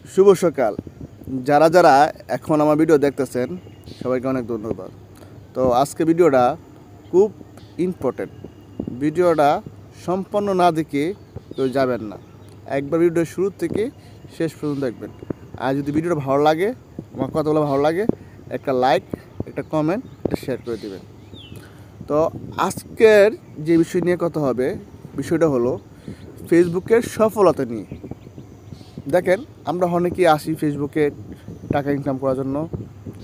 শুভ সকাল। যারা যারা এখন আমার ভিডিও দেখতেছেন সবাইকে অনেক ধন্যবাদ। তো আজকে ভিডিওটা খুব ইম্পর্টেন্ট। ভিডিওটা সম্পূর্ণ না দেখে কেউ যাবেন না, একবার ভিডিও শুরু থেকে শেষ পর্যন্ত দেখবেন। আর যদি ভিডিওটা ভালো লাগে, আমার কথাগুলো ভালো লাগে, একটা লাইক, একটা কমেন্ট, একটা শেয়ার করে দেবেন। তো আজকের যে বিষয় নিয়ে কথা হবে, বিষয়টা হলো ফেসবুকের সফলতা নিয়ে। দেখেন, আমরা অনেকেই আসি ফেসবুকে টাকা ইনকাম করার জন্য,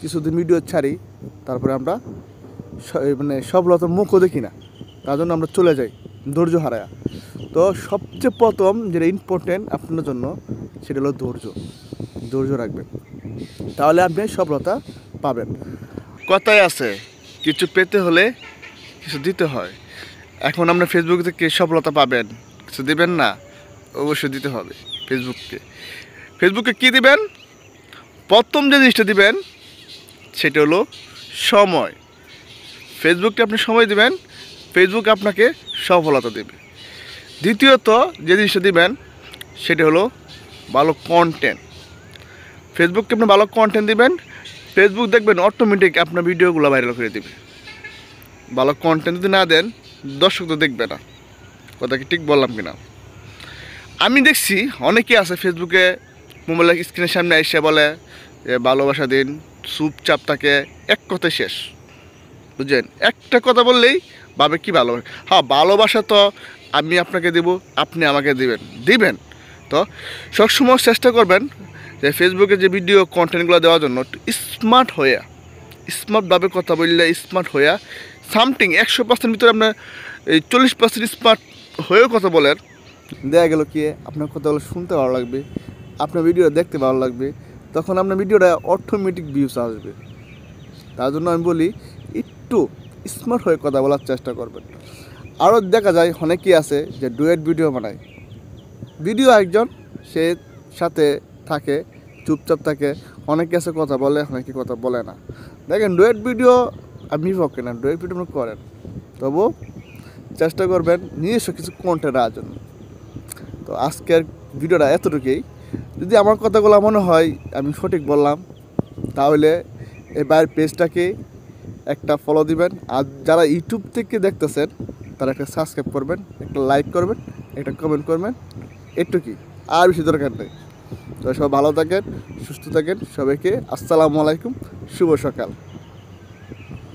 কিছুদিন ভিডিও ছাড়ি, তারপরে আমরা সফলতার মুখও দেখি না, তার জন্য আমরা চলে যাই ধৈর্য হারায়া। তো সবচেয়ে প্রথম যেটা ইম্পর্টেন্ট আপনার জন্য সেটা হলো ধৈর্য রাখবেন, তাহলে আপনি সফলতা পাবেন। কথায় আছে, কিছু পেতে হলে কিছু দিতে হয়। এখন আমরা ফেসবুক থেকে সফলতা পাবেন, কিছু দিবেন না, অবশ্যই দিতে হবে। ফেসবুকে কী দিবেন? প্রথম যে জিনিসটা দিবেন সেটা হলো সময়। ফেসবুককে আপনি সময় দিবেন, ফেসবুক আপনাকে সফলতা দেবে। দ্বিতীয়ত যে জিনিসটা দিবেন সেটা হলো ভালো কন্টেন্ট। ফেসবুককে আপনি ভালো কন্টেন্ট দিবেন, ফেসবুক দেখবেন অটোমেটিক আপনার ভিডিওগুলো ভাইরাল করে দেবে। ভালো কন্টেন্ট যদি না দেন, দর্শক তো দেখবে না। কথা কি ঠিক বললাম কিনা? আমি দেখছি অনেকে আছে ফেসবুকে মোবাইলের স্ক্রিনের সামনে এসে বলে যে ভালোবাসা দিন, চুপচাপ থাকে, এক কথায় শেষ। বুঝছেন? একটা কথা বললেই ভাবে কি ভালোবাসা। হ্যাঁ, ভালোবাসা তো আমি আপনাকে দেব, আপনি আমাকে দিবেন। তো সবসময় চেষ্টা করবেন যে ফেসবুকে যে ভিডিও কন্টেন্টগুলো দেওয়ার জন্য স্মার্টভাবে কথা বললে, স্মার্ট হইয়া সামথিং 100% ভিতরে আপনার এই 40% স্মার্ট হয়েও কথা বলেন। দেখা গেল কি আপনার কথাগুলো শুনতে ভালো লাগবে, আপনার ভিডিও দেখতে ভালো লাগবে, তখন আপনার ভিডিওটা অটোমেটিক ভিউজ আসবে। তার জন্য আমি বলি একটু স্মার্ট হয়ে কথা বলার চেষ্টা করবেন। আরও দেখা যায় অনেকেই আছে যে ডুয়েট ভিডিও বানায়, ভিডিও একজন সে সাথে থাকে, চুপচাপ থাকে, অনেকে আছে কথা বলে, অনেকে কথা বলে না। দেখেন, ডুয়েট ভিডিও আমি পক্ষে না, ডুয়েট ভিডিও আপনি করেন, তবুও চেষ্টা করবেন নিজস্ব কিছু কন্টেন্ট আনার জন্য। তো আজকের ভিডিওটা এতটুকুই। যদি আমার কথাগুলো মনে হয় আমি সঠিক বললাম, তাহলে এই বাইরের পেজটাকে একটা ফলো দিবেন। আর যারা ইউটিউব থেকে দেখতেছেন তারা একটা সাবস্ক্রাইব করবেন, একটা লাইক করবেন, একটা কমেন্ট করবেন, এটুকুই, আর বেশি দরকার নেই। তো সবাই ভালো থাকেন, সুস্থ থাকেন। সবাইকে আসসালামু আলাইকুম, শুভ সকাল।